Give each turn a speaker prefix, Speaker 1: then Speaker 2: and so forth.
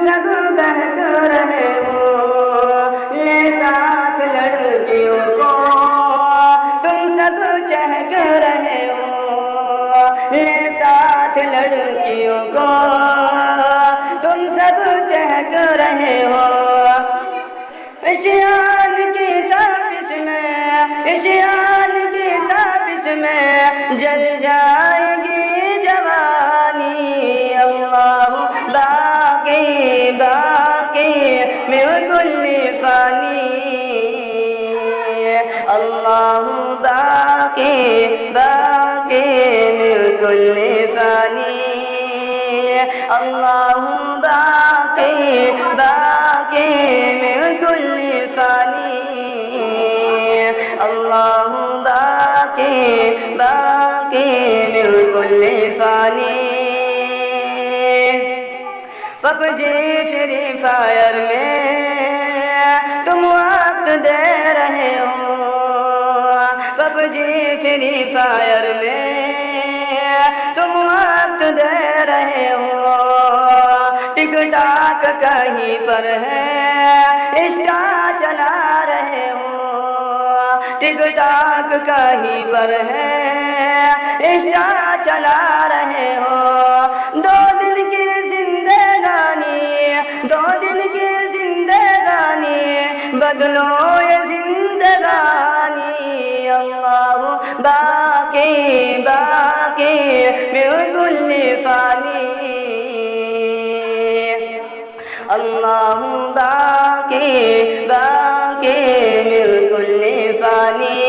Speaker 1: سب بہک رہے ہو لے ساتھ لڑکیوں کو، تم سب چہک رہے ہو لے ساتھ لڑکیوں کو، تم سب چہک رہے ہو۔ عشیان کی تابش میں، عشیان کی تابش میں جل جائے گی جوانی، اللہ باقی باقی من کل فانی، اللہ باقی باقی من کل فانی، اللہ باقی باقی من کل فانی، اللہ باقی باقی من کل فانی۔ پب جی فری فائر میں تم وقت دے رہے ہو، پب جی فری فائر میں تم وقت دے رہے ہو، ٹک ٹاک کہیں پر ہے انسٹا چلا رہے ہو، ٹک ٹاک کہیں پر ہے انسٹا چلا رہے ہو، دو دن کی زندگانی، دو دن کی زندگانی بدلو یہ زندگانی، اللہ باقی باقی من کل فانی، اللہ باقی باقی من کل فانی،